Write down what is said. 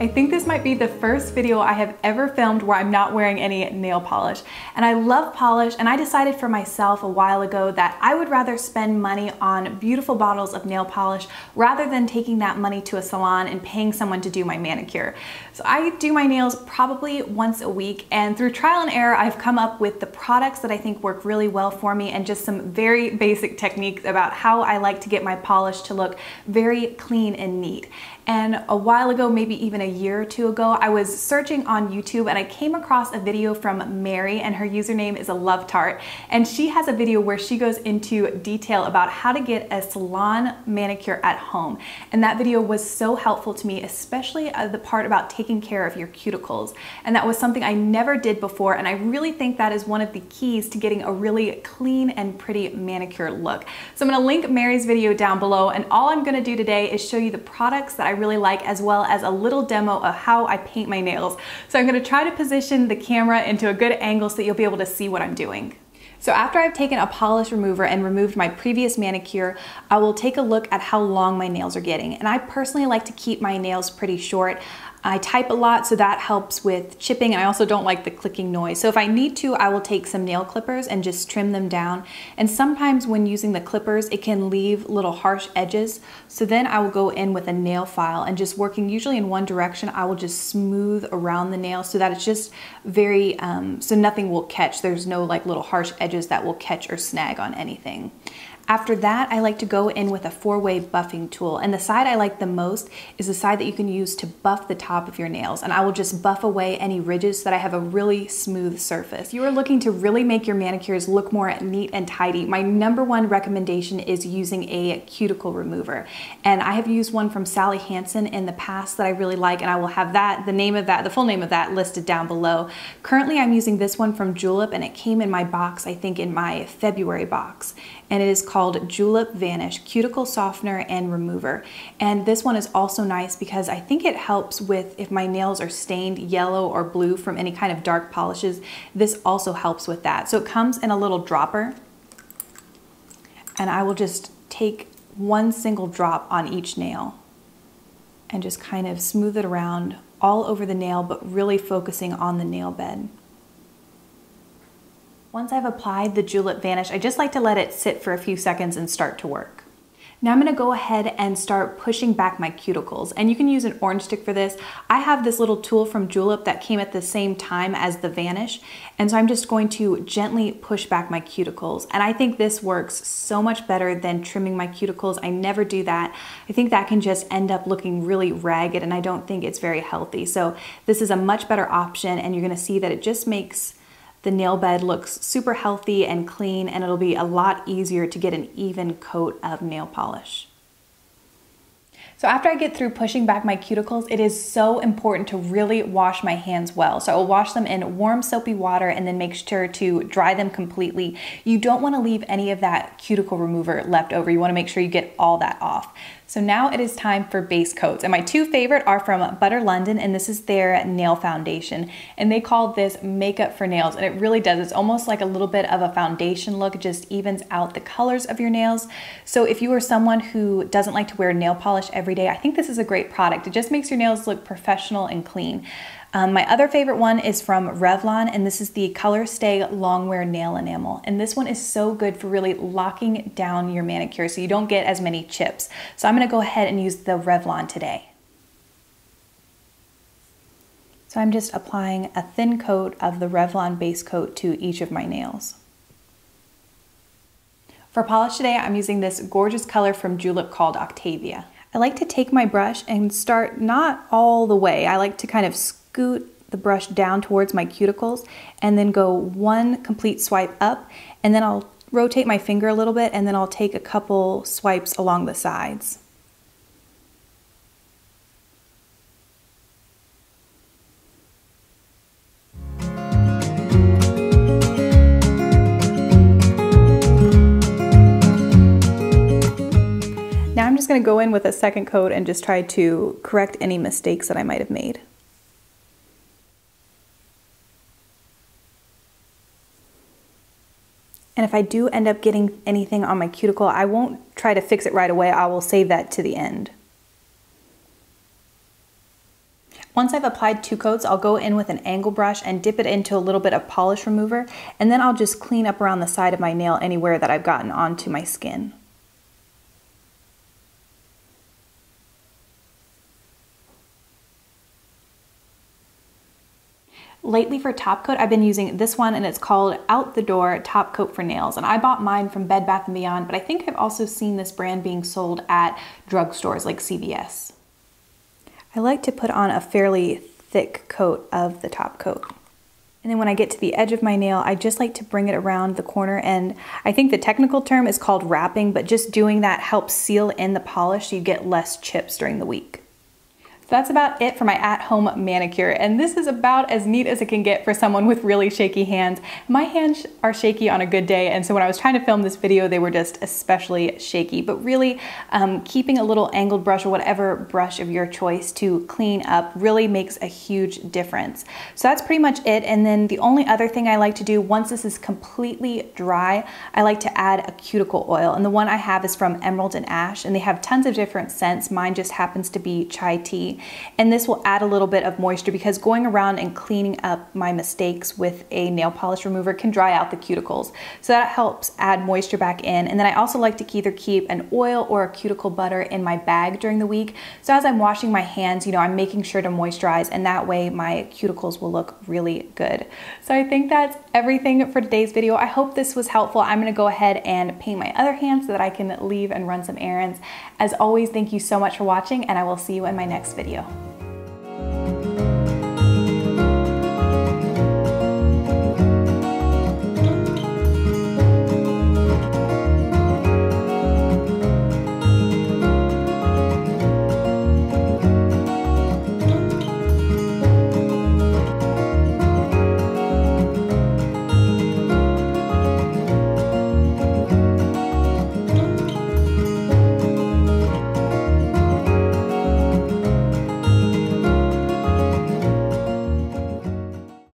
I think this might be the first video I have ever filmed where I'm not wearing any nail polish. And I love polish, and I decided for myself a while ago that I would rather spend money on beautiful bottles of nail polish rather than taking that money to a salon and paying someone to do my manicure. So I do my nails probably once a week, and through trial and error, I've come up with the products that I think work really well for me and just some very basic techniques about how I like to get my polish to look very clean and neat. And a while ago, maybe even a year or two ago, I was searching on YouTube and I came across a video from Mary, and her username is a love tart. And she has a video where she goes into detail about how to get a salon manicure at home. And that video was so helpful to me, especially the part about taking care of your cuticles. And that was something I never did before. And I really think that is one of the keys to getting a really clean and pretty manicure look. So I'm gonna link Mary's video down below. And all I'm gonna do today is show you the products that I really like, as well as a little demo of how I paint my nails. So I'm gonna try to position the camera into a good angle so that you'll be able to see what I'm doing. So after I've taken a polish remover and removed my previous manicure, I will take a look at how long my nails are getting. And I personally like to keep my nails pretty short. I type a lot, so that helps with chipping, and I also don't like the clicking noise. So if I need to, I will take some nail clippers and just trim them down. And sometimes when using the clippers, it can leave little harsh edges. So then I will go in with a nail file and just working usually in one direction, I will just smooth around the nail so that it's just very, so nothing will catch. There's no like little harsh edges that will catch or snag on anything. After that, I like to go in with a 4-way buffing tool, and the side I like the most is the side that you can use to buff the top of your nails, and I will just buff away any ridges so that I have a really smooth surface. If you are looking to really make your manicures look more neat and tidy, my #1 recommendation is using a cuticle remover. And I have used one from Hansen in the past that I really like, and I will have that, the full name of that listed down below. Currently, I'm using this one from Julep, and it came in my box, I think in my February box. And it is called Julep Vanish Cuticle Softener and Remover. And this one is also nice because I think it helps with if my nails are stained yellow or blue from any kind of dark polishes. This also helps with that. So it comes in a little dropper, and I will just take one single drop on each nail and just kind of smooth it around all over the nail, but really focusing on the nail bed. Once I've applied the Julep Vanish, I just like to let it sit for a few seconds and start to work. Now I'm gonna go ahead and start pushing back my cuticles, and you can use an orange stick for this. I have this little tool from Julep that came at the same time as the Vanish, and so I'm just going to gently push back my cuticles. And I think this works so much better than trimming my cuticles. I never do that. I think that can just end up looking really ragged, and I don't think it's very healthy. So this is a much better option, and you're gonna see that it just makes the nail bed looks super healthy and clean, and it'll be a lot easier to get an even coat of nail polish. So after I get through pushing back my cuticles, it is so important to really wash my hands well. So I will wash them in warm soapy water and then make sure to dry them completely. You don't want to leave any of that cuticle remover left over. You want to make sure you get all that off. So now it is time for base coats. And my two favorite are from Butter London, and this is their nail foundation. And they call this Makeup for Nails, and it really does. It's almost like a little bit of a foundation look. It just evens out the colors of your nails. So if you are someone who doesn't like to wear nail polish every day, I think this is a great product. It just makes your nails look professional and clean. My other favorite one is from Revlon, and this is the Color Stay Longwear Nail Enamel. And this one is so good for really locking down your manicure so you don't get as many chips. So I'm gonna go ahead and use the Revlon today. So I'm just applying a thin coat of the Revlon base coat to each of my nails. For polish today, I'm using this gorgeous color from Julep called Octavia. I like to take my brush and start not all the way. I like to kind of scoot the brush down towards my cuticles and then go one complete swipe up, and then I'll rotate my finger a little bit, and then I'll take a couple swipes along the sides. Now I'm just going to go in with a second coat and just try to correct any mistakes that I might have made. And if I do end up getting anything on my cuticle, I won't try to fix it right away. I will save that to the end. Once I've applied 2 coats, I'll go in with an angle brush and dip it into a little bit of polish remover, and then I'll just clean up around the side of my nail anywhere that I've gotten onto my skin. Lately for top coat, I've been using this one, and it's called Out the Door Top Coat for Nails. And I bought mine from Bed Bath & Beyond, but I think I've also seen this brand being sold at drugstores like CVS. I like to put on a fairly thick coat of the top coat. And then when I get to the edge of my nail, I just like to bring it around the corner, and I think the technical term is called wrapping, but just doing that helps seal in the polish so you get less chips during the week. So that's about it for my at-home manicure, and this is about as neat as it can get for someone with really shaky hands. My hands are shaky on a good day, and so when I was trying to film this video, they were just especially shaky. But really, keeping a little angled brush or whatever brush of your choice to clean up really makes a huge difference. So that's pretty much it, and then the only other thing I like to do once this is completely dry, I like to add a cuticle oil, and the one I have is from Emerald and Ash, and they have tons of different scents. Mine just happens to be chai tea. And this will add a little bit of moisture, because going around and cleaning up my mistakes with a nail polish remover can dry out the cuticles. So that helps add moisture back in. And then I also like to either keep an oil or a cuticle butter in my bag during the week. So as I'm washing my hands, I'm making sure to moisturize, and that way my cuticles will look really good. So I think that's everything for today's video. I hope this was helpful. I'm gonna go ahead and paint my other hand so that I can leave and run some errands. As always, thank you so much for watching, and I will see you in my next video.